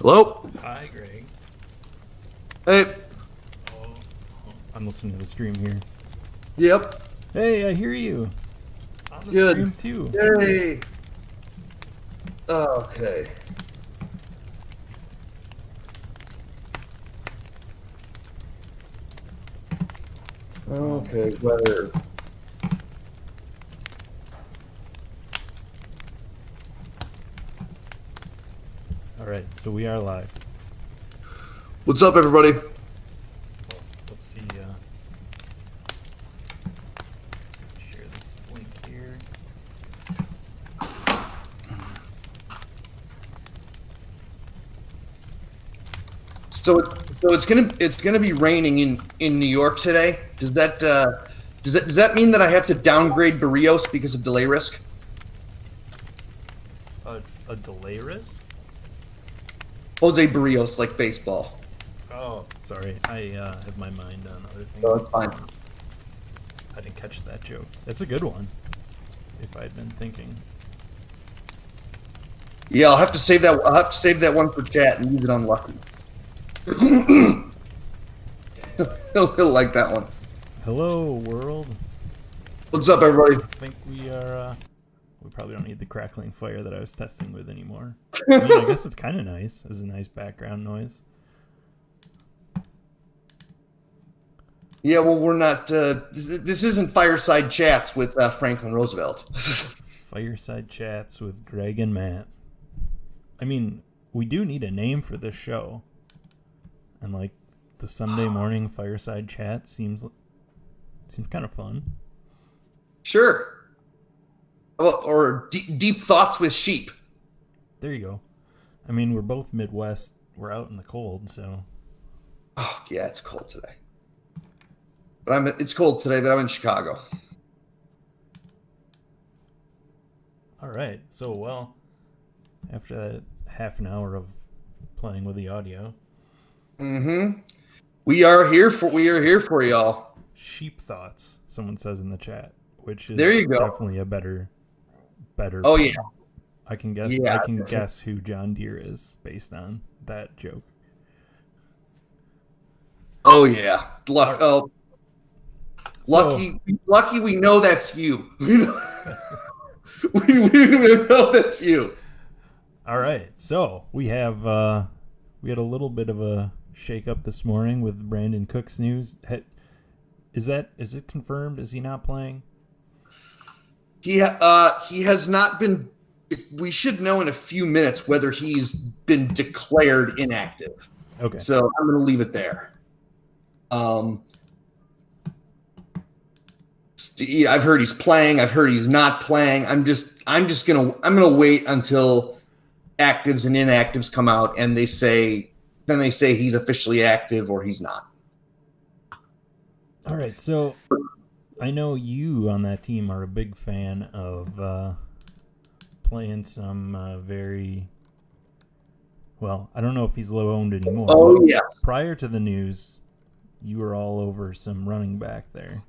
Hello? Hi, Greg. Hey. Oh, I'm listening to the stream here. Yep. Hey, I hear you. On the Good. stream, too. Yay. Okay. Okay, weather. All right, so we are live. What's up, everybody? Well, let's see. Share this link here. So it's gonna be raining in New York today. Does that mean that I have to downgrade Barrios because of delay risk? A delay risk? Jose Barrios, like baseball. Oh, sorry. I have my mind on other things. So it's fine. I didn't catch that joke. That's a good one. If I'd been thinking. Yeah, I'll have to save that one for chat and use it on Lucky. He'll like that one. Hello, world. What's up, everybody? I think we are. We probably don't need the crackling fire that I was testing with anymore. I mean, I guess it's kind of nice as a nice background noise. Yeah, well, we're not. This isn't fireside chats with Franklin Roosevelt. Fireside chats with Greg and Matt. I mean, we do need a name for this show, and like the Sunday morning fireside chat seems kind of fun. Sure. Well, or deep thoughts with sheep. There you go. I mean, we're both Midwest. We're out in the cold, so. Oh yeah, it's cold today. But it's cold today, but I'm in Chicago. All right. So, well, after that half an hour of playing with the audio. Mm-hmm. We are here for y'all. Sheep thoughts, someone says in the chat, which is there you go. Definitely a better. Oh yeah. I can guess. Yeah, I can guess who John Deere is based on that joke. Oh yeah. Lucky. We know that's you. we know that's you. All right. So we had a little bit of a shake-up this morning with Brandon Cook's news. Is it confirmed? Is he not playing? He has not been. We should know in a few minutes whether he's been declared inactive. Okay. So I'm going to leave it there. I've heard he's playing. I've heard he's not playing. I'm gonna wait until actives and inactives come out and they say he's officially active or he's not. All right. So I know you on that team are a big fan of playing some very well. I don't know if he's low owned anymore. Oh yeah. Prior to the news, you were all over some running back there.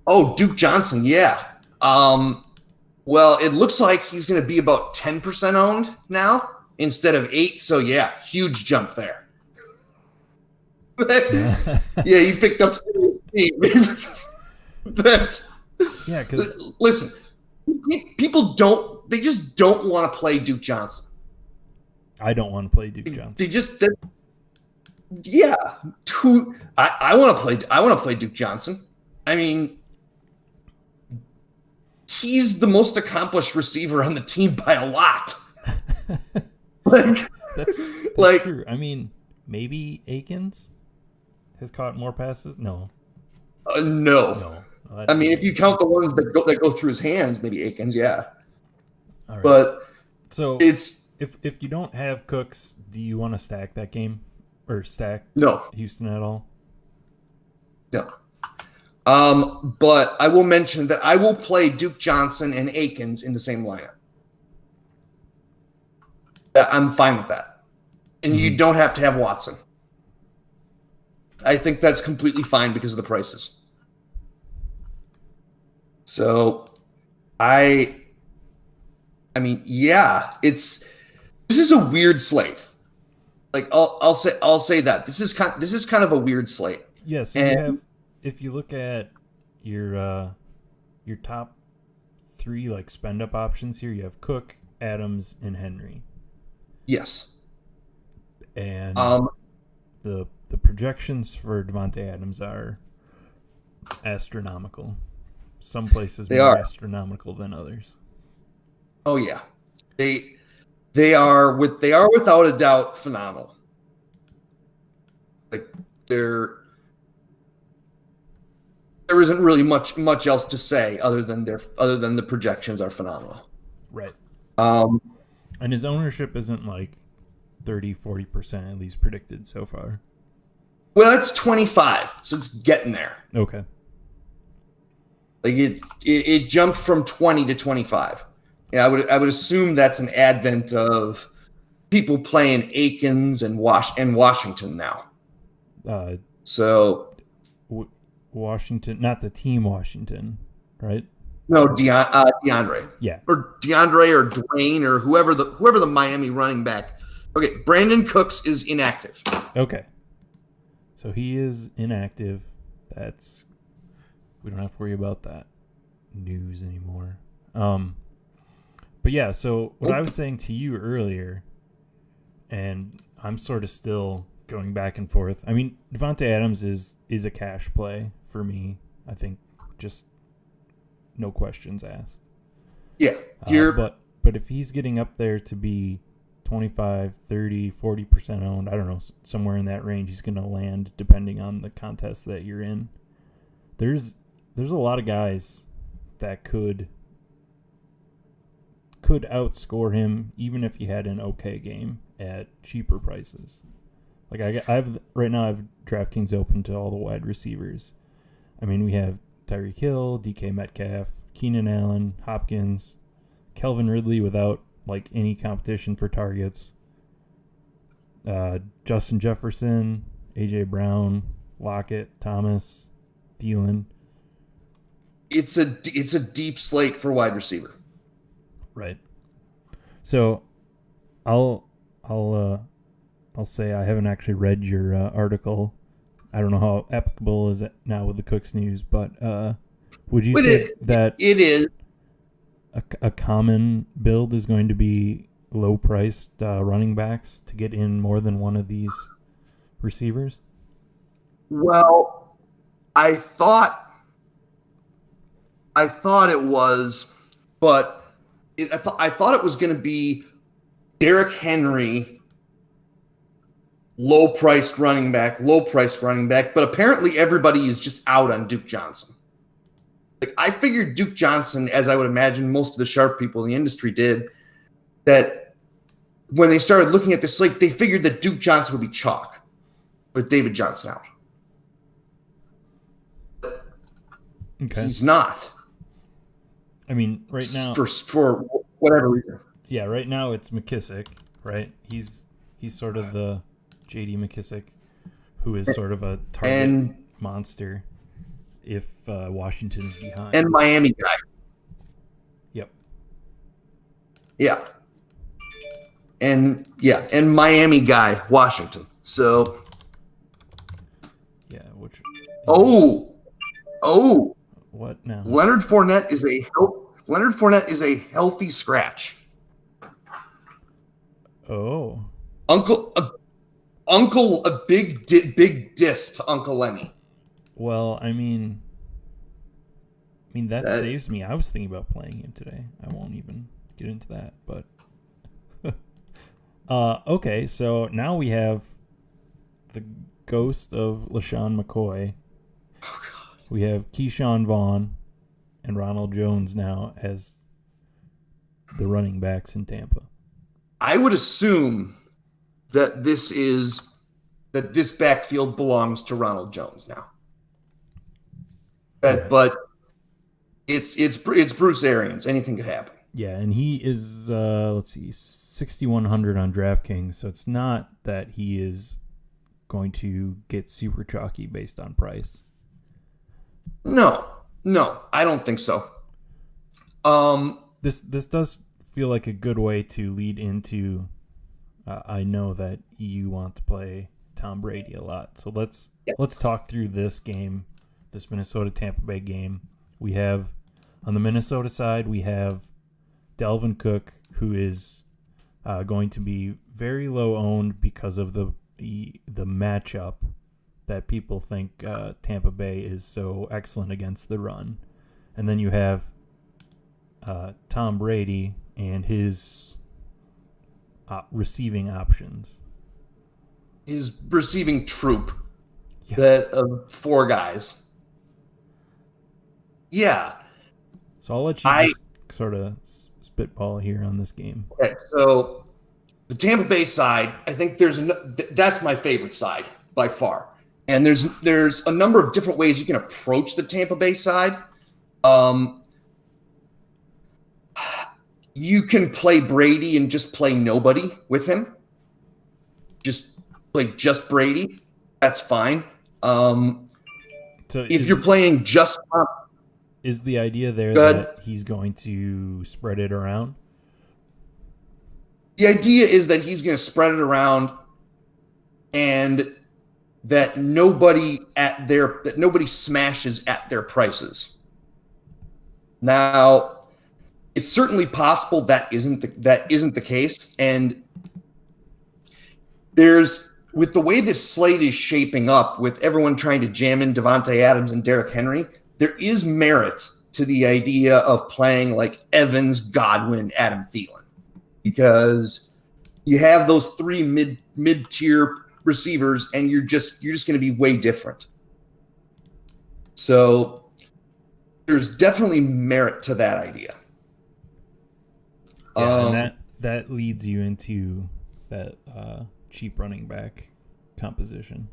Oh, Duke Johnson, yeah. Well, it looks like he's going to be about 10% owned now instead of 8%. So yeah, huge jump there. Yeah, you picked up that's yeah. Because listen, people they just don't want to play Duke Johnson. I don't want to play Duke Johnson. Yeah. I want to play Duke Johnson. I mean, he's the most accomplished receiver on the team by a lot. That's true. I mean, maybe Akins has caught more passes. No. No. I mean, if you count the ones that go through his hands, maybe Akins, yeah. All right. But so it's if you don't have Cooks, do you want to stack that game or stack Houston at all? No. But I will mention that I will play Duke Johnson and Akins in the same lineup. I'm fine with that. And you don't have to have Watson. I think that's completely fine because of the prices. So I mean, yeah, This is a weird slate. Like I'll say that this is kind of a weird slate. Yes, so And you have, if you look at your top three like spend up options here, you have Cook, Adams, and Henry. yes, And the projections for Devontae Adams are astronomical. Some places they more are. astronomical than others. Oh yeah, they are without a doubt phenomenal. Like there isn't really much else to say other than the projections are phenomenal. Right. Um, And his ownership isn't like 30-40% at least predicted so far. well, it's 25, so it's getting there. Okay. Like it jumped from 20 to 25. Yeah, I would assume that's an advent of people playing Akins and Washington now. So Washington, not the team Washington, right? no, DeAndre. Yeah. Or DeAndre or Dwayne or whoever the Miami running back. Okay, Brandon Cooks is inactive. Okay. So he is inactive. We don't have to worry about that news anymore. But yeah, so what I was saying to you earlier, and I'm sort of still going back and forth. I mean, Devontae Adams is a cash play for me. I think just no questions asked. Yeah. But if he's getting up there to be 25, 30, 40% owned, I don't know, somewhere in that range he's going to land depending on the contest that you're in. There's a lot of guys that could outscore him even if he had an okay game at cheaper prices. Like I've right now I've DraftKings open to all the wide receivers. I mean, we have Tyreek Hill, DK Metcalf, Keenan Allen, Hopkins, Kelvin Ridley without like any competition for targets. Justin Jefferson, AJ Brown, Lockett, Thomas, Thielen. It's a deep slate for wide receiver. Right. So I'll say I haven't actually read your article. I don't know how applicable is it now with the Cooks news, but would you say that it is a common build is going to be low-priced running backs to get in more than one of these receivers? Well, I thought it was, but I thought it was going to be Derrick Henry, low-priced running back, but apparently everybody is just out on Duke Johnson. Like I figured Duke Johnson, as I would imagine most of the sharp people in the industry did, that when they started looking at this slate, they figured that Duke Johnson would be chalk with David Johnson out. Okay. He's not. I mean, right now for whatever reason. Yeah, right now it's McKissick, right? He's sort of the J.D. McKissick, who is sort of a target monster if Washington's behind. And Miami guy. Yep. Yeah. And Miami guy, Washington. So. Yeah. Which. Oh. What now? Leonard Fournette is a healthy scratch. Oh. A big diss to Uncle Lenny. Well, I mean that saves me. I was thinking about playing him today. I won't even get into that, but okay, so now we have the ghost of LaShawn McCoy. Oh God. We have Keyshawn Vaughn and Ronald Jones now as the running backs in Tampa. I would assume that this backfield belongs to Ronald Jones now. But it's Bruce Arians. Anything could happen. Yeah, and he is 6,100 on DraftKings, so it's not that he is going to get super chalky based on price. No, I don't think so. This does feel like a good way to lead into I know that you want to play Tom Brady a lot. So let's talk through this game, this Minnesota Tampa Bay game. We have on the Minnesota side, we have Dalvin Cook, who is going to be very low owned because of the matchup that people think Tampa Bay is so excellent against the run. And then you have Tom Brady and his receiving options. His receiving troop, that of 4 guys. Yeah. So I'll let you just sort of spitball here on this game. Okay, so the Tampa Bay side, I think that's my favorite side by far. And there's a number of different ways you can approach the Tampa Bay side. You can play Brady and just play nobody with him. Just play just Brady. That's fine. So if you're playing just is the idea there that he's going to spread it around? The idea is that he's going to spread it around, and that nobody smashes at their prices. Now, it's certainly possible that isn't the case, and with the way this slate is shaping up, with everyone trying to jam in Devontae Adams and Derrick Henry, there is merit to the idea of playing like Evans, Godwin, Adam Thielen, because you have those 3 mid-tier receivers, and you're just going to be way different. So there's definitely merit to that idea. And that leads you into that cheap running back composition.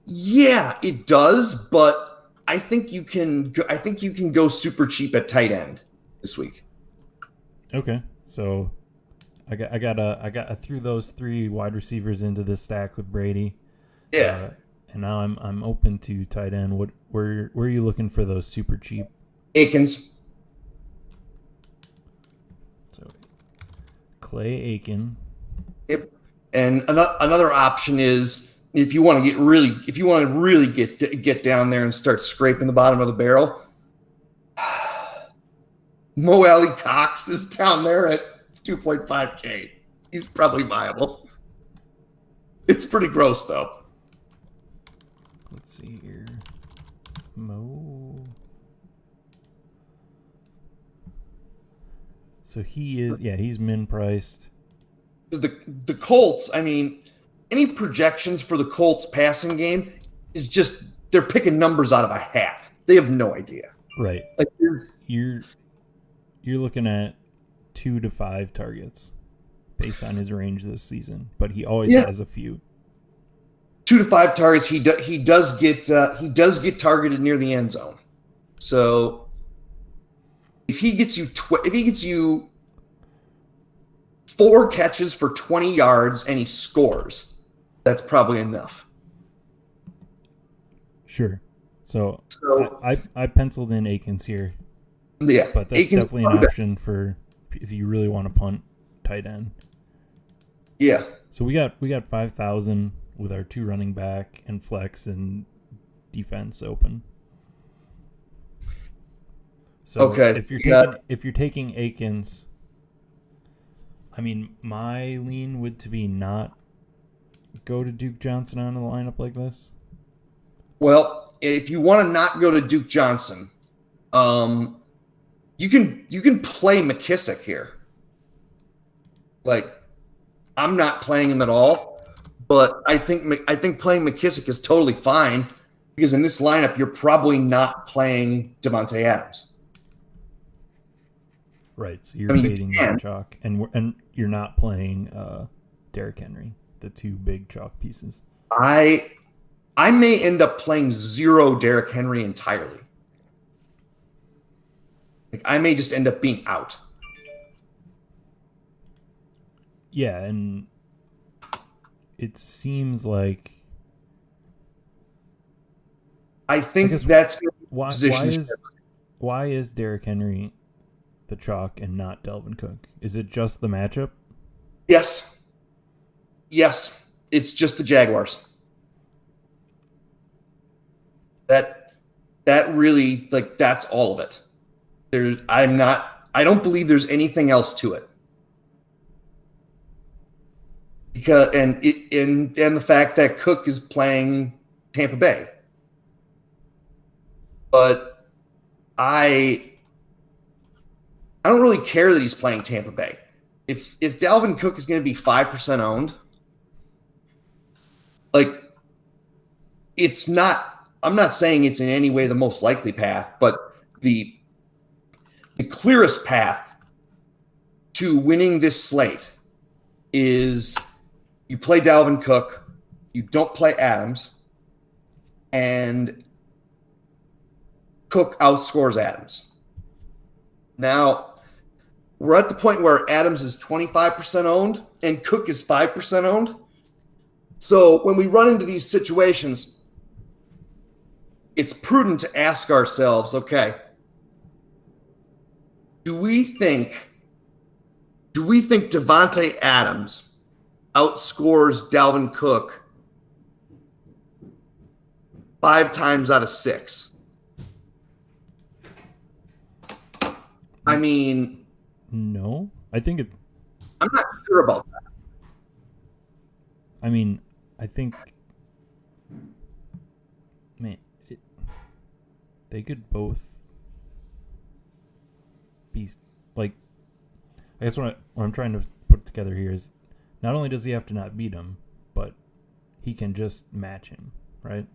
Yeah, it does, but I think you can go super cheap at tight end this week. Okay, so I threw those 3 wide receivers into this stack with Brady. Yeah, and now I'm open to tight end. Where are you looking for those super cheap? Akins. So Clay Aiken. Yep. And another option is if you want to really get down there and start scraping the bottom of the barrel, Mo Alley Cox is down there at 2.5K. He's probably viable. It's pretty gross though. Let's see here. Mo. So he's min priced. Because the Colts, I mean, any projections for the Colts passing game is just they're picking numbers out of a hat. They have no idea. Right. Like you're looking at 2 to 5 targets based on his range this season, but he always has a few. 2 to 5 targets. He does get targeted near the end zone. So if he gets you 4 catches for 20 yards and he scores, that's probably enough. Sure. So I penciled in Akins here. Yeah, but that's Akins definitely an option for if you really want to punt tight end. Yeah. So we got 5,000 with our 2 running back and flex and defense open. So okay. if you're taking Akins, I mean, my lean would to be not go to Duke Johnson on a lineup like this. Well, if you want to not go to Duke Johnson, you can play McKissick here. Like, I'm not playing him at all, but I think playing McKissick is totally fine because in this lineup you're probably not playing Devontae Adams. Right, so you're fading the chalk, and you're not playing Derrick Henry, the 2 big chalk pieces. I may end up playing 0 Derrick Henry entirely. Like, I may just end up being out. Yeah, and it seems like I think that's why is Derrick Henry the chalk and not Dalvin Cook? Is it just the matchup? Yes. Yes, it's just the Jaguars. That really, like, that's all of it. I don't believe there's anything else to it. Because and the fact that Cook is playing Tampa Bay. But I don't really care that he's playing Tampa Bay. If Dalvin Cook is going to be 5% owned, like, it's not, I'm not saying it's in any way the most likely path, but the clearest path to winning this slate is you play Dalvin Cook, you don't play Adams, and Cook outscores Adams. Now, we're at the point where Adams is 25% owned and Cook is 5% owned. So when we run into these situations, it's prudent to ask ourselves, okay, do we think Devontae Adams outscores Dalvin Cook 5 times out of 6? I mean, no. I think it. I'm not sure about that. I mean, I think, man, they could both be like. I guess what I'm trying to put together here is, not only does he have to not beat him, but he can just match him, right?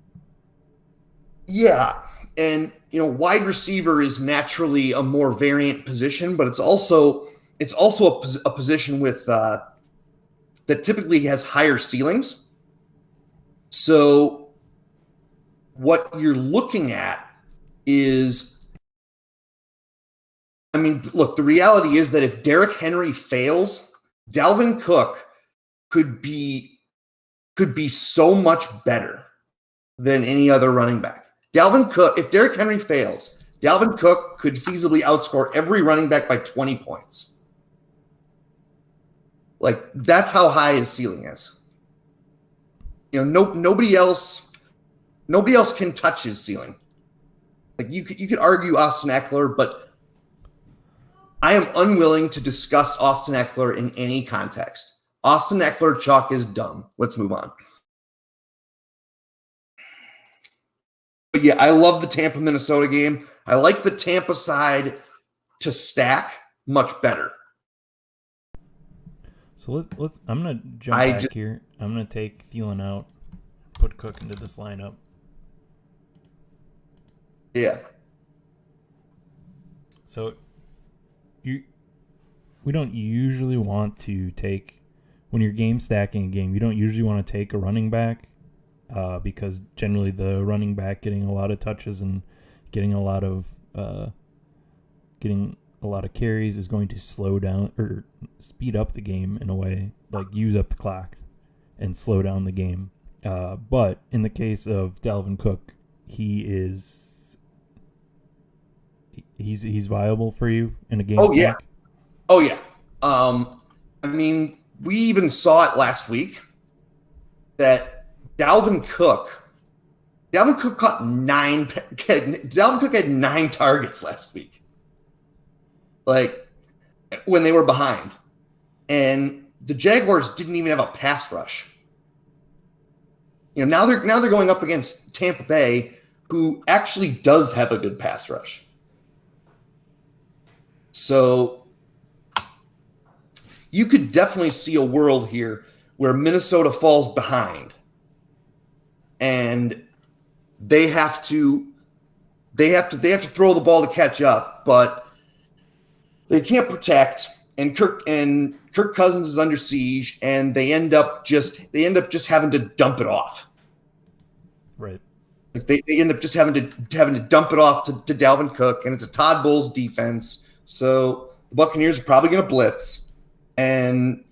Yeah, and wide receiver is naturally a more variant position, but it's also a position with that typically has higher ceilings. So what you're looking at is, I mean, look, the reality is that if Derrick Henry fails, Dalvin Cook could be so much better than any other running back. Dalvin Cook, if Derrick Henry fails, Dalvin Cook could feasibly outscore every running back by 20 points. Like, that's how high his ceiling is. Nobody else can touch his ceiling. Like, you could argue Austin Eckler, but I am unwilling to discuss Austin Eckler in any context. Austin Eckler chalk is dumb. Let's move on. But yeah, I love the Tampa-Minnesota game. I like the Tampa side to stack much better. So let's. I'm gonna jump back here. I'm gonna take Thielen out, put Cook into this lineup. Yeah. So we don't usually want to take, when you're game stacking a game, you don't usually want to take a running back. Because generally the running back getting a lot of touches and getting a lot of carries is going to slow down or speed up the game in a way, like use up the clock and slow down the game. But in the case of Dalvin Cook, he's viable for you in a game. Oh yeah. Oh yeah. I mean, we even saw it last week that Dalvin Cook had 9 targets last week. Like, when they were behind. And the Jaguars didn't even have a pass rush. Now they're going up against Tampa Bay, who actually does have a good pass rush. So you could definitely see a world here where Minnesota falls behind. And they have to throw the ball to catch up, but they can't protect. And Kirk Cousins is under siege, and they end up just having to dump it off. Right. Like they end up just having to dump it off to Dalvin Cook, and it's a Todd Bowles defense. So the Buccaneers are probably going to blitz, and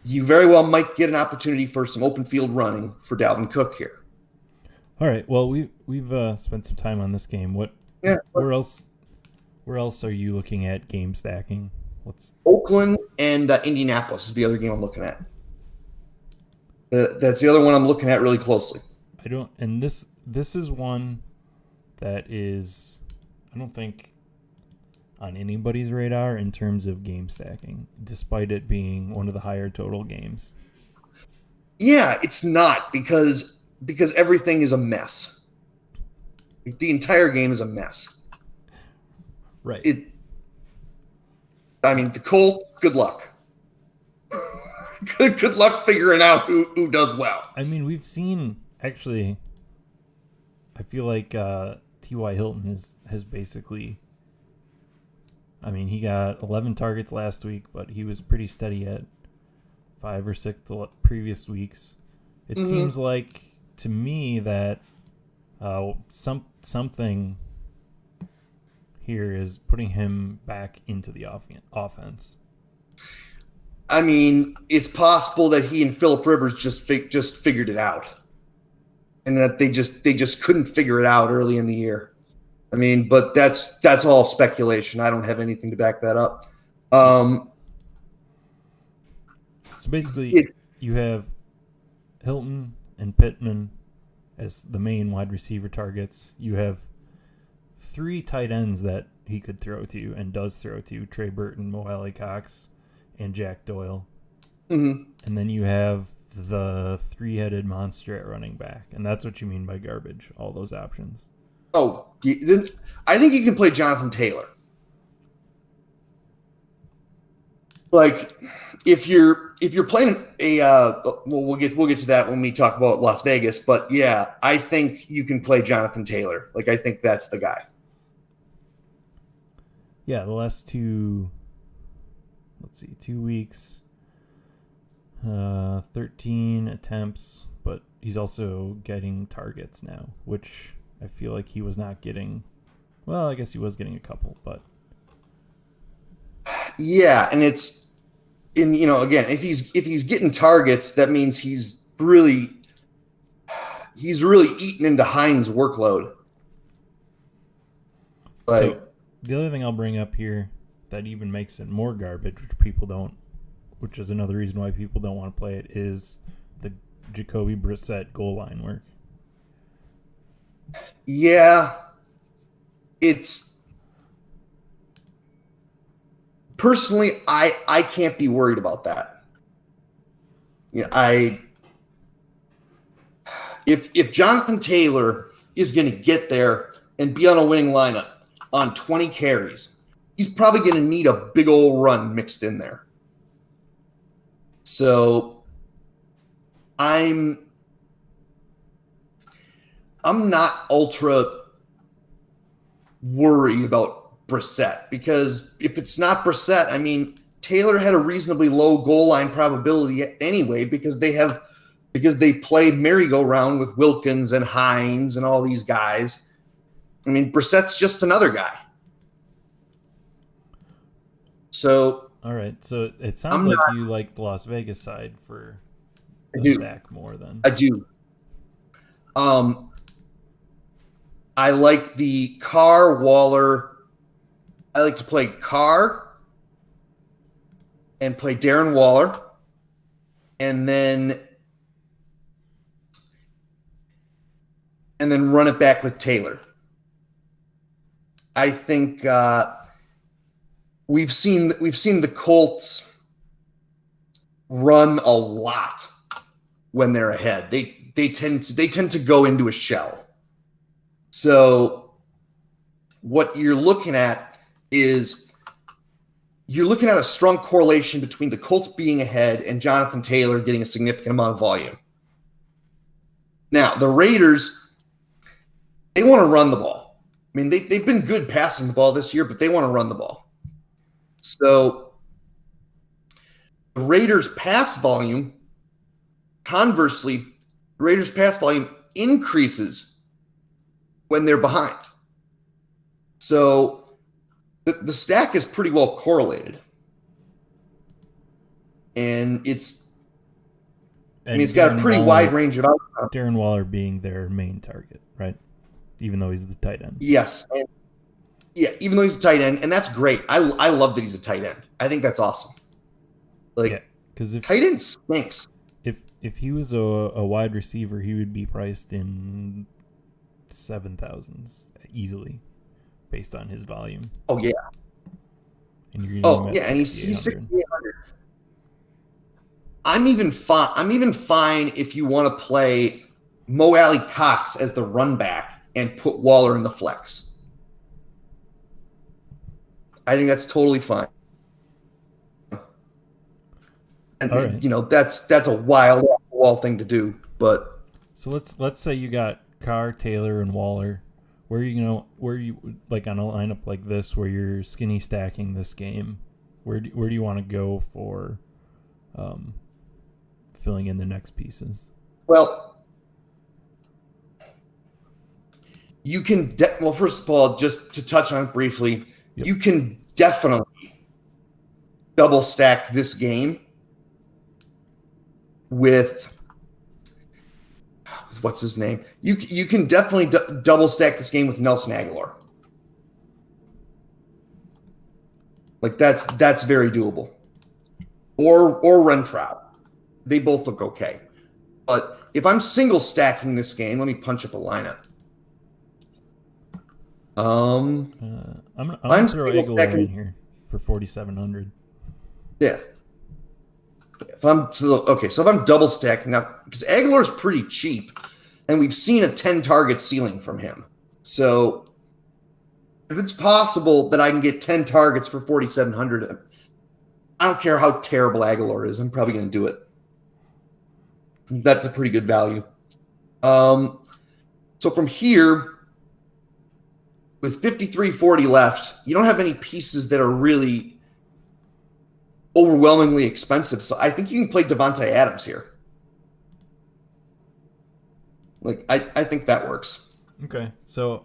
you very well might get an opportunity for some open field running for Dalvin Cook here. All right. Well, we've spent some time on this game. Where else are you looking at game stacking? Oakland and Indianapolis is the other game I'm looking at. That's the other one I'm looking at really closely. I don't, and this is one that is, I don't think, on anybody's radar in terms of game stacking, despite it being one of the higher total games. Yeah, it's not because everything is a mess. The entire game is a mess. Right. I mean, the Colts, good luck. good luck figuring out who does well. I mean, we've seen, actually, I feel like T.Y. Hilton has basically, I mean, he got 11 targets last week, but he was pretty steady at 5 or 6 the previous weeks. It seems like, to me, that something here is putting him back into the offense. I mean, it's possible that he and Phillip Rivers just figured it out, and that they just couldn't figure it out early in the year. I mean, but that's all speculation. I don't have anything to back that up. So basically, you have Hilton and Pittman as the main wide receiver targets. You have 3 tight ends that he could throw to and does throw to: Trey Burton, Mo Alley-Cox, and Jack Doyle. Mm-hmm. And then you have the 3-headed monster at running back, and that's what you mean by garbage. All those options. Oh, I think you can play Jonathan Taylor. Like, if you're playing we'll get to that when we talk about Las Vegas. But yeah, I think you can play Jonathan Taylor. Like, I think that's the guy. Yeah, the last 2 weeks, 13 attempts, but he's also getting targets now, which I feel like he was not getting. Well, I guess he was getting a couple, but yeah, and again, if he's getting targets, that means he's really eating into Hines' workload. Like, so the other thing I'll bring up here that even makes it more garbage, which is another reason why people don't want to play it, is the Jacoby Brissett goal line work. Yeah, it's personally, I can't be worried about that. Yeah, if Jonathan Taylor is going to get there and be on a winning lineup on 20 carries, he's probably going to need a big old run mixed in there. So I'm not ultra worried about Brissett, because if it's not Brissett, I mean, Taylor had a reasonably low goal line probability anyway, because they play merry-go-round with Wilkins and Hines and all these guys. I mean, Brissett's just another guy. So, all right. So it sounds like you like the Las Vegas side for the stack more than I do. I like the Carr Waller. I like to play Carr and play Darren Waller, and then run it back with Taylor. I think we've seen the Colts run a lot when they're ahead. They tend to go into a shell. So what you're looking at is a strong correlation between the Colts being ahead and Jonathan Taylor getting a significant amount of volume. Now, the Raiders, they want to run the ball. I mean, they've been good passing the ball this year, but they want to run the ball. So the Raiders' pass volume, conversely, the Raiders' pass volume increases when they're behind. So the stack is pretty well correlated. And it's got a pretty wide range of outcomes. Darren Waller being their main target, right? Even though he's the tight end. Yes. Even though he's a tight end, and that's great. I love that he's a tight end. I think that's awesome. Like, because tight end stinks. if he was a wide receiver, he would be priced in 7,000s easily, based on his volume. Oh yeah. And you're Oh yeah, and he's 6,800. I'm even fine if you want to play Mo Alley Cox as the run back and put Waller in the flex. I think that's totally fine. And right. That's a wild wall thing to do, but so let's say you got Carr, Taylor, and Waller. Where you like on a lineup like this where you're skinny stacking this game? Where do you want to go for filling in the next pieces? Well, you can first of all, just to touch on it briefly, Yep. You can definitely double stack this game with what's his name? You can definitely double stack this game with Nelson Aguilar. Like that's very doable. Or Renfrow. They both look okay. But if I'm single stacking this game, let me punch up a lineup. I'm gonna throw Aguilar in here for 4,700. Yeah. If I'm double stacking up, because Aguilar is pretty cheap, and we've seen a 10 target ceiling from him. So if it's possible that I can get 10 targets for 4,700, I don't care how terrible Aguilar is. I'm probably going to do it. That's a pretty good value. So from here, with 53.40 left, you don't have any pieces that are really overwhelmingly expensive. So I think you can play Devontae Adams here. Like, I think that works. Okay. So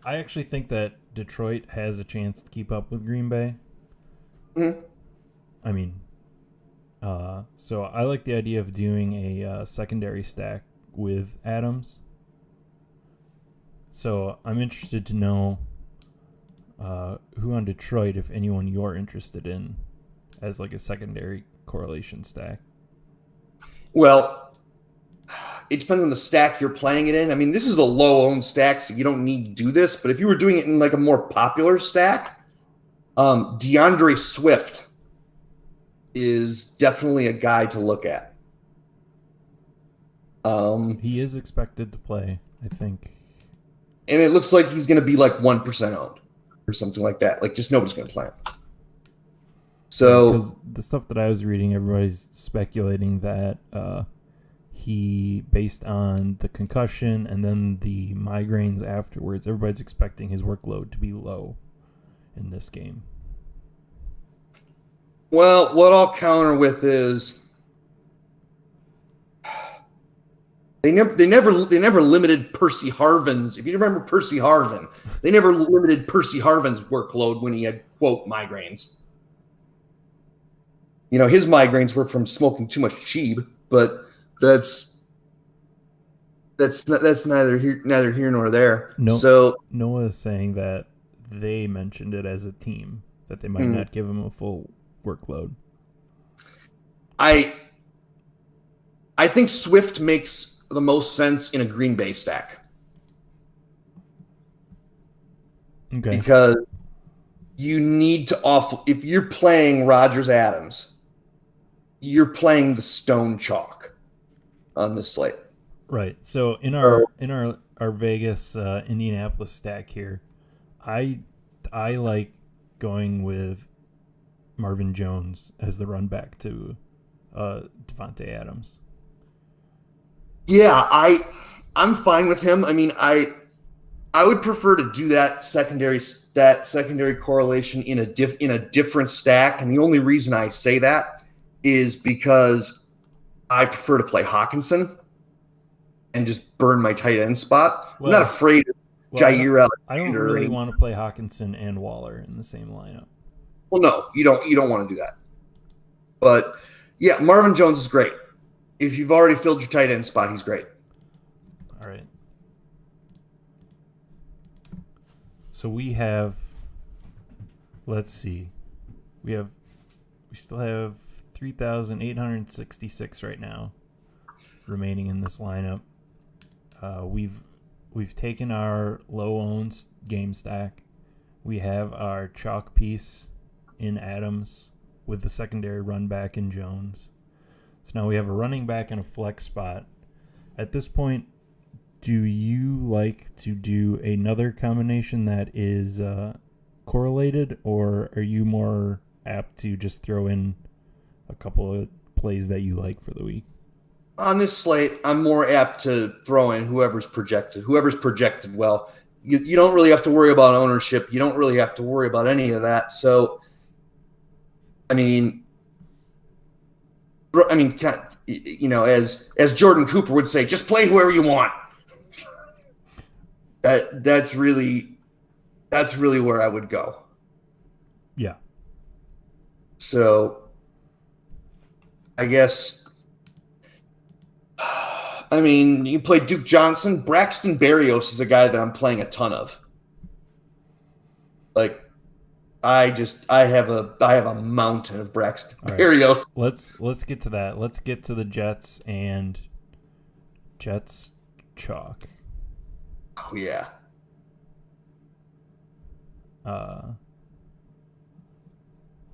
I actually think that Detroit has a chance to keep up with Green Bay. Mm-hmm. I mean, so I like the idea of doing a secondary stack with Adams. So I'm interested to know who on Detroit, if anyone you're interested in, as like a secondary correlation stack. Well, it depends on the stack you're playing it in. I mean, this is a low-owned stack, so you don't need to do this. But if you were doing it in like a more popular stack, DeAndre Swift is definitely a guy to look at. He is expected to play, I think. And it looks like he's going to be like 1% owned or something like that. Like, just nobody's going to play him. So, because the stuff that I was reading, everybody's speculating that he, based on the concussion and then the migraines afterwards, everybody's expecting his workload to be low in this game. well, what I'll counter with is they never limited Percy Harvin's. If you remember Percy Harvin, they never limited Percy Harvin's workload when he had, quote, migraines. His migraines were from smoking too much cheeb, but that's neither here nor there. No, so Noah is saying that they mentioned it as a team, that they might not give him a full workload. I think Swift makes the most sense in a Green Bay stack. Okay. Because you need to if you're playing Rodgers Adams, you're playing the stone chalk on this slate. Right. So in our Vegas Indianapolis stack here, I like going with Marvin Jones as the run back to Devontae Adams. Yeah, I'm fine with him. I mean, I would prefer to do that secondary correlation in a different stack, and the only reason I say that is because I prefer to play Hawkinson and just burn my tight end spot. I'm not afraid of Jair Alexander. I don't really want to play Hawkinson and Waller in the same lineup. Well, no, you don't want to do that. But yeah, Marvin Jones is great. If you've already filled your tight end spot, he's great. All right. So we have, let's see, we still have 3,866 right now. remaining in this lineup. We've taken our low-owned game stack. We have our chalk piece in Adams with the secondary run back in Jones. So now we have a running back and a flex spot. At this point, do you like to do another combination that is correlated, or are you more apt to just throw in a couple of plays that you like for the week? On this slate, I'm more apt to throw in whoever's projected well. You don't really have to worry about ownership. You don't really have to worry about any of that. So, I mean, as Jordan Cooper would say, just play whoever you want. That's really where I would go. Yeah. So, I guess, you play Duke Johnson. Braxton Berrios is a guy that I'm playing a ton of. Like, I have a mountain of Braxton Berrios. Let's get to that. Let's get to the Jets and Jets chalk. Oh yeah.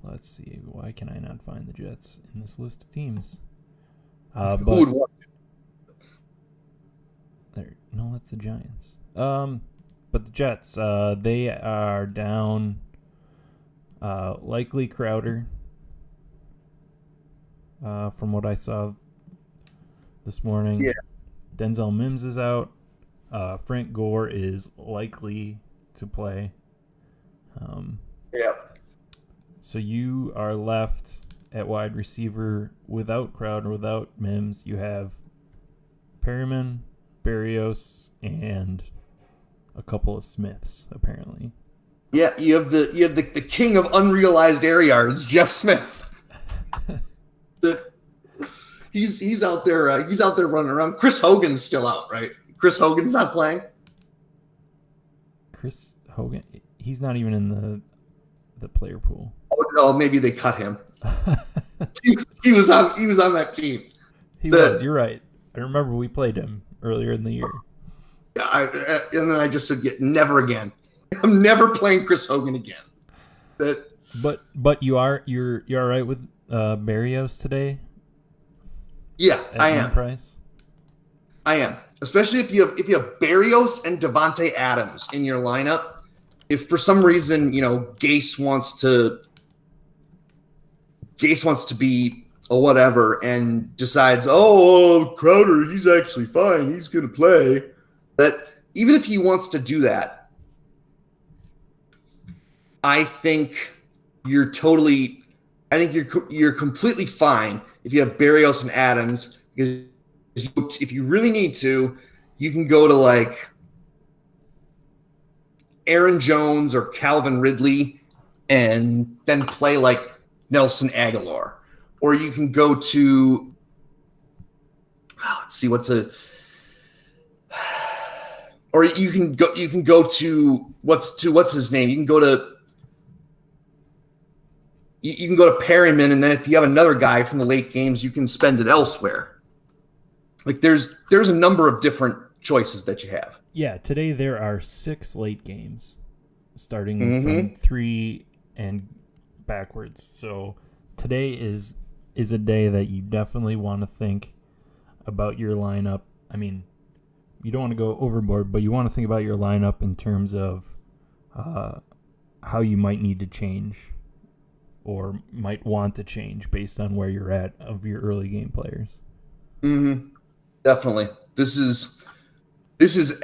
Let's see. Why can I not find the Jets in this list of teams? Who would want No, that's the Giants. But the Jets, they are down. Likely Crowder. From what I saw this morning. Yeah. Denzel Mims is out. Frank Gore is likely to play. Yeah. So you are left at wide receiver without Crowder, without Mims. You have Perryman, Berrios, and a couple of Smiths, apparently. Yeah, you have the king of unrealized air yards, Jeff Smith. He's out there running around. Chris Hogan's still out, right? Chris Hogan's not playing. Chris Hogan, he's not even in the player pool. Oh no, maybe they cut him. he was on that team. He was. You're right. I remember we played him earlier in the year. And then I just said, never again. I'm never playing Chris Hogan again. But you're all right with Berrios today? Yeah, I am. Price? I am. Especially if you have Berrios and Devontae Adams in your lineup. If for some reason, Gase wants to be a whatever and decides, Crowder, he's actually fine. He's going to play. That even if he wants to do that, I think you're completely fine if you have Berrios and Adams, because if you really need to, you can go to like Aaron Jones or Calvin Ridley and then play like Nelson Aguilar. Or you can go to or you can go to what's his name? You can go to Perryman, and then if you have another guy from the late games, you can spend it elsewhere. Like there's a number of different choices that you have. Yeah, today there are 6 late games, starting from 3 and backwards. So today is a day that you definitely want to think about your lineup. I mean, you don't want to go overboard, but you want to think about your lineup in terms of how you might need to change or might want to change based on where you're at of your early game players. Mm-hmm. Definitely. This is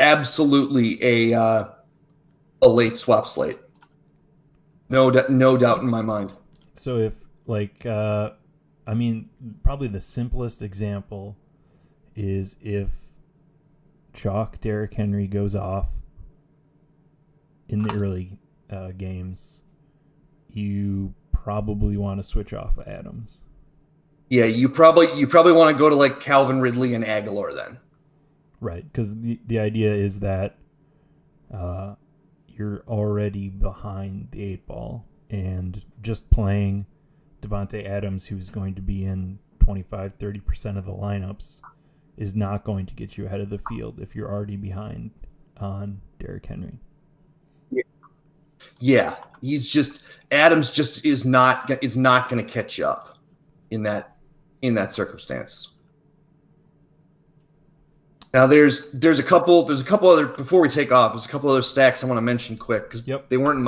absolutely a late swap slate. No doubt in my mind. So if probably the simplest example is if Chalk Derrick Henry goes off in the early games, you probably want to switch off Adams. Yeah, you probably want to go to like Calvin Ridley and Aguilar then. Right, because the idea is that you're already behind the 8 ball, and just playing Devontae Adams, who's going to be in 25-30% of the lineups, is not going to get you ahead of the field if you're already behind on Derrick Henry. Yeah, Adams just is not going to catch you up in that circumstance. Now there's a couple other, before we take off, there's a couple other stacks I want to mention quick because they weren't in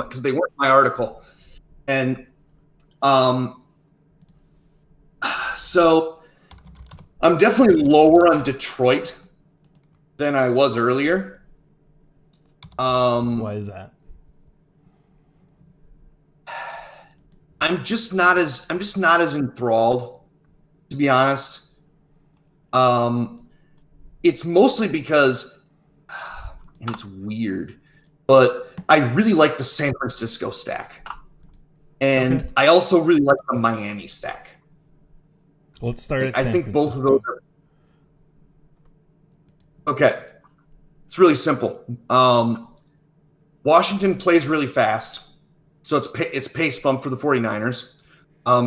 my article. And so I'm definitely lower on Detroit than I was earlier. Why is that? I'm just not as enthralled, to be honest. It's mostly because, and it's weird, but I really like the San Francisco stack. And I also really like the Miami stack. Let's start at I think both of those are okay. It's really simple. Washington plays really fast, so it's pace bump for the 49ers.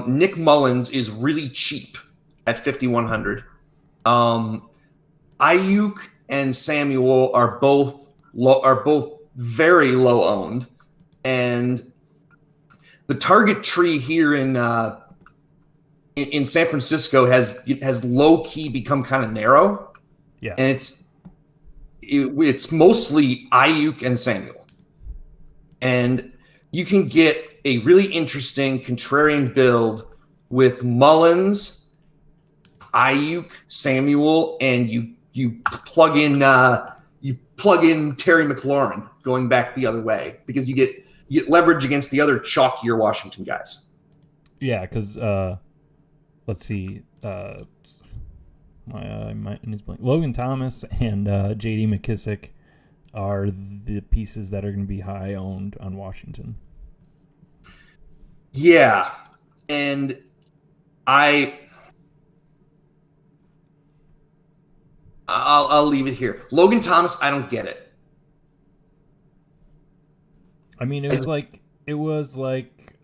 Nick Mullins is really cheap at 5,100. Ayuk and Samuel are both very low owned, and the target tree here in San Francisco has low key become kind of narrow. Yeah, and it's mostly Ayuk and Samuel, and you can get a really interesting contrarian build with Mullins, Ayuk, Samuel, and you plug in Terry McLaurin going back the other way because you get leverage against the other chalkier Washington guys. Yeah, because let's see, my is blank. Logan Thomas and J.D. McKissick are the pieces that are going to be high owned on Washington. Yeah, and I'll leave it here. Logan Thomas, I don't get it. I mean, it was like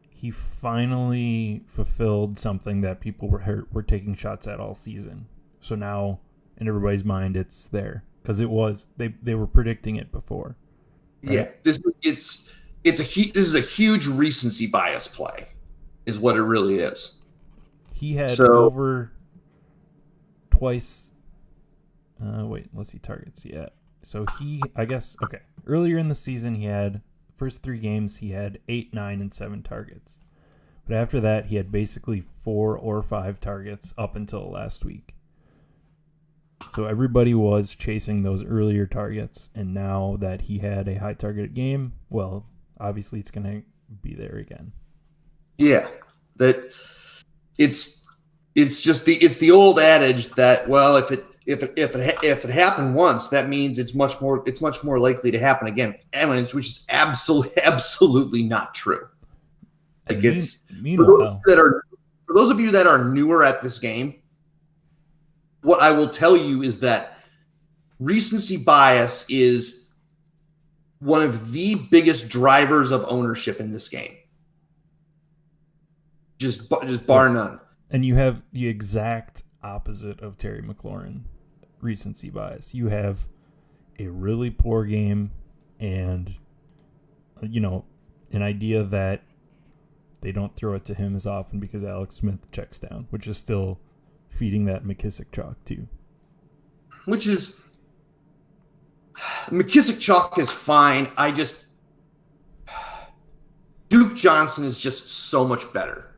he finally fulfilled something that people were taking shots at all season. So now, in everybody's mind, it's there because it was they were predicting it before. Right? Yeah, this is a huge recency bias play, is what it really is. He had over twice. Let's see targets. Yeah, so earlier in the season he had first 3 games he had 8, 9, and 7 targets, but after that he had basically 4 or 5 targets up until last week. So everybody was chasing those earlier targets, and now that he had a high targeted game, well, obviously it's going to be there again. Yeah, that it's the old adage that, well, if it happened once, that means it's much more likely to happen again. Which is absolutely not true. Like meanwhile, for those of you that are newer at this game, what I will tell you is that recency bias is one of the biggest drivers of ownership in this game. Just bar none. And you have the exact opposite of Terry McLaurin recency bias. You have a really poor game and, an idea that they don't throw it to him as often because Alex Smith checks down, which is still feeding that McKissick chalk too. Which is McKissick chalk is fine. Duke Johnson is just so much better.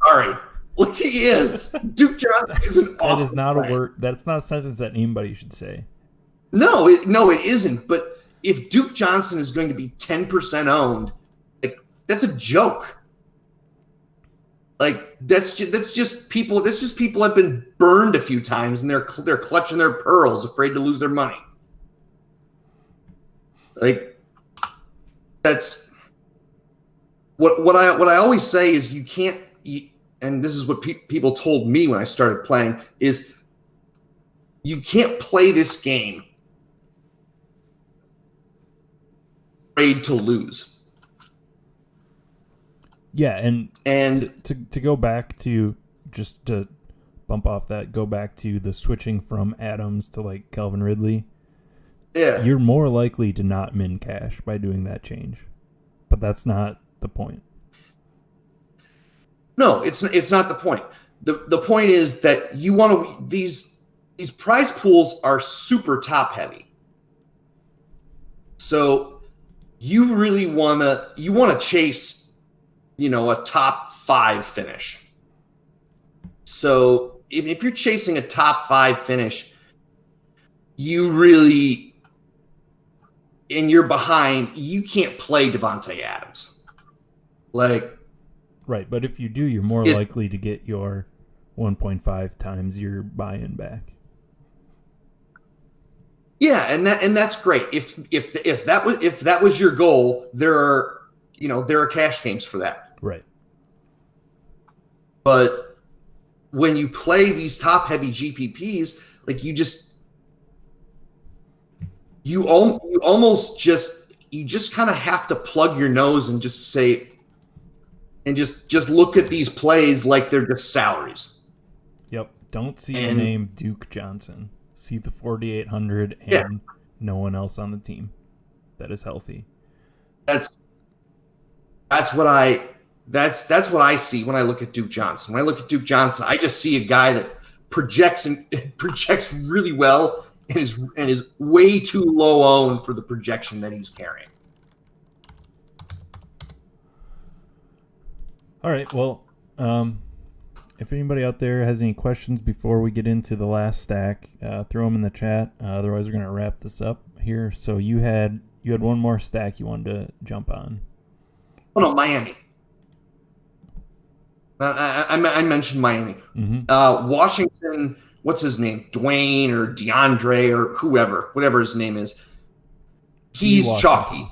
Sorry. Look, he is. Duke Johnson is an awesome That is not player. a word. That's not a sentence that anybody should say. No, it isn't. But if Duke Johnson is going to be 10% owned, that's a joke. That's just people have been burned a few times and they're clutching their pearls, afraid to lose their money. That's what I always say is you can't. And this is what people told me when I started playing is you can't play this game afraid to lose. Yeah, and to go back to just to bump off that, go back to the switching from Adams to like Calvin Ridley. Yeah. You're more likely to not min cash by doing that change. But that's not the point. No, it's not the point. The point is that you want to these prize pools are super top heavy. So you really want to chase, a top 5 finish. So if you're chasing a top 5 finish, you really, and you're behind, you can't play Devontae Adams. Right, but if you do, you're more likely to get your 1.5 times your buy-in back. Yeah, and that's great. If that was your goal, there are cash games for that. Right. But when you play these top heavy GPPs, like you just kind of have to plug your nose and just say, and just look at these plays like they're just salaries. Yep. Don't see the name Duke Johnson. See the 4,800 and no one else on the team that is healthy. That's what I see when I look at Duke Johnson. When I look at Duke Johnson, I just see a guy that projects really well and is way too low owned for the projection that he's carrying. All right. Well, if anybody out there has any questions before we get into the last stack, throw them in the chat. Otherwise, we're going to wrap this up here. So you had one more stack you wanted to jump on. Oh no, Miami. I mentioned Miami. Mm-hmm. Washington. What's his name? Dwayne or DeAndre or whatever his name is. He's chalky.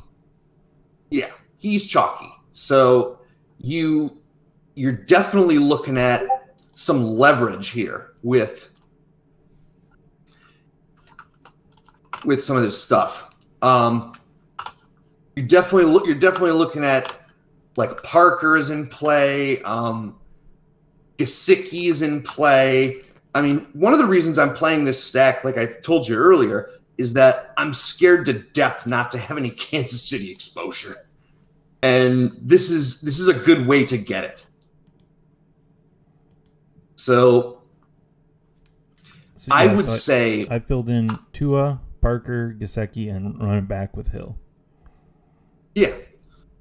Yeah, he's chalky. So you're definitely looking at some leverage here with some of this stuff. You're definitely looking at like Parker is in play. Gesicki is in play. I mean, one of the reasons I'm playing this stack, like I told you earlier, is that I'm scared to death not to have any Kansas City exposure. And this is a good way to get it. So I would say I filled in Tua, Parker, Gesicki, and running back with Hill. Yeah.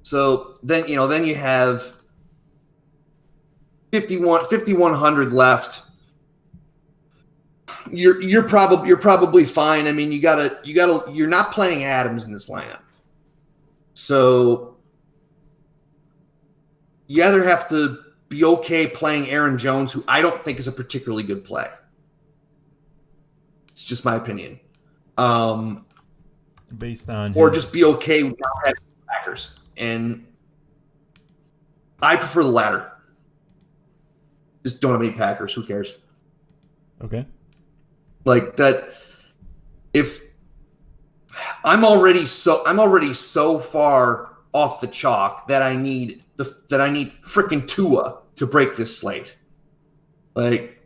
So then you have 5,100 left. You're probably fine. I mean, you're not playing Adams in this lineup. So you either have to be okay playing Aaron Jones, who I don't think is a particularly good play. It's just my opinion. Based on or just be okay with not having Packers. And I prefer the latter. Just don't have any Packers. Who cares? Okay. Like that. If I'm already so far off the chalk that I need freaking Tua to break this slate. Like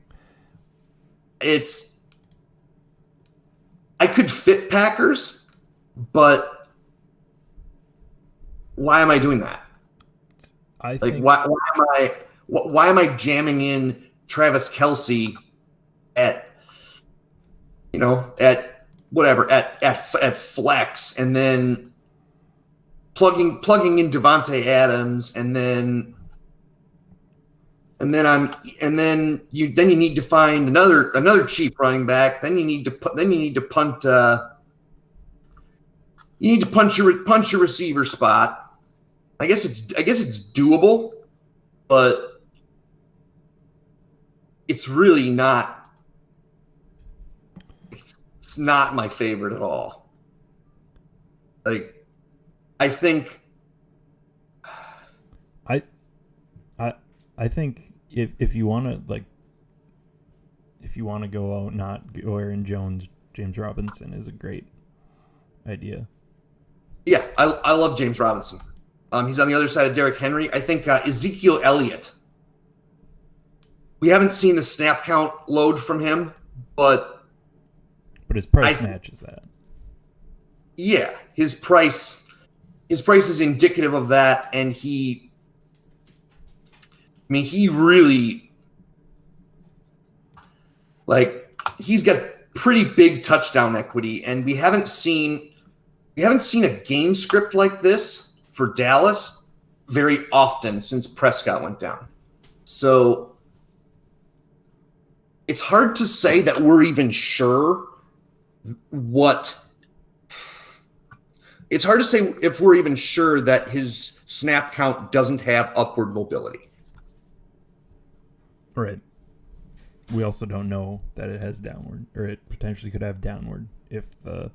I could fit Packers, but why am I doing that? Why am I jamming in Travis Kelce at flex and then plugging in Devontae Adams and then you need to find another cheap running back. Then you need to punt. You need to punch your receiver spot. I guess it's doable, but it's really not. It's not my favorite at all. Like, I think. I think if you want to go out, not go Aaron Jones, James Robinson is a great idea. Yeah, I love James Robinson. He's on the other side of Derrick Henry. I think Ezekiel Elliott We haven't seen the snap count load from him, but his price matches that. Yeah, his price is indicative of that, and he really, like, he's got pretty big touchdown equity, and we haven't seen a game script like this for Dallas very often since Prescott went down. So it's hard to say that we're even sure it's hard to say if we're even sure that his snap count doesn't have upward mobility. Right. We also don't know that it has downward, or it potentially could have downward if the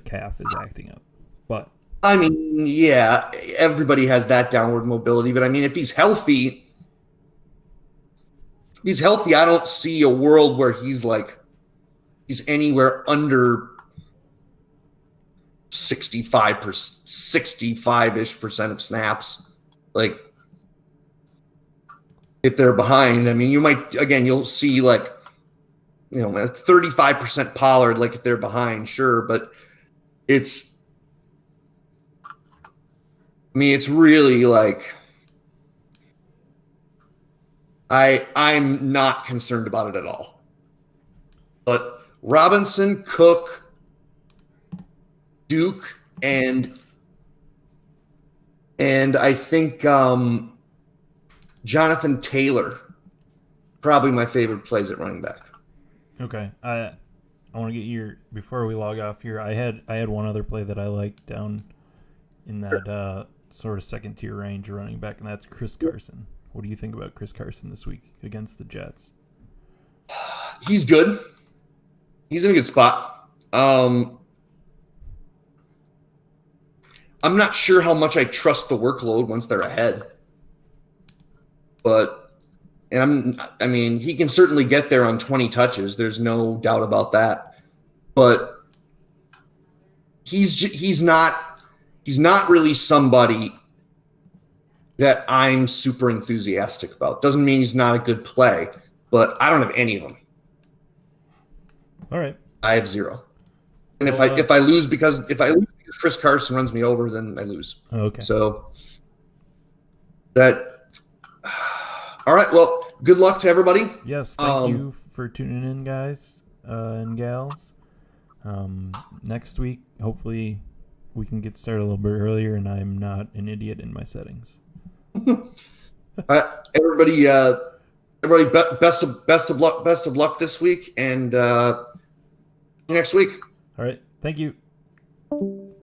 calf is acting up. But I mean, yeah, everybody has that downward mobility, but I mean, if he's healthy, I don't see a world where he's anywhere under 65-ish% of snaps. Like, if they're behind, I mean, you'll see 35% Pollard, like if they're behind, sure, but it's really like I'm not concerned about it at all. But Robinson, Cook, Duke, and I think Jonathan Taylor, probably my favorite plays at running back. Okay, I want to get before we log off here. I had one other play that I liked down in that sort of second tier range running back, and that's Chris Carson. What do you think about Chris Carson this week against the Jets? He's good. He's in a good spot. I'm not sure how much I trust the workload once they're ahead. He can certainly get there on 20 touches. There's no doubt about that. But he's not really somebody that I'm super enthusiastic about. Doesn't mean he's not a good play, but I don't have any of them. All right. I have 0. And if I lose because Chris Carson runs me over, then I lose. Okay. So that. All right. Well, good luck to everybody. Yes. Thank you for tuning in, guys and gals. Next week, hopefully, we can get started a little bit earlier, and I'm not an idiot in my settings. Everybody, best of luck this week, and next week. All right. Thank you.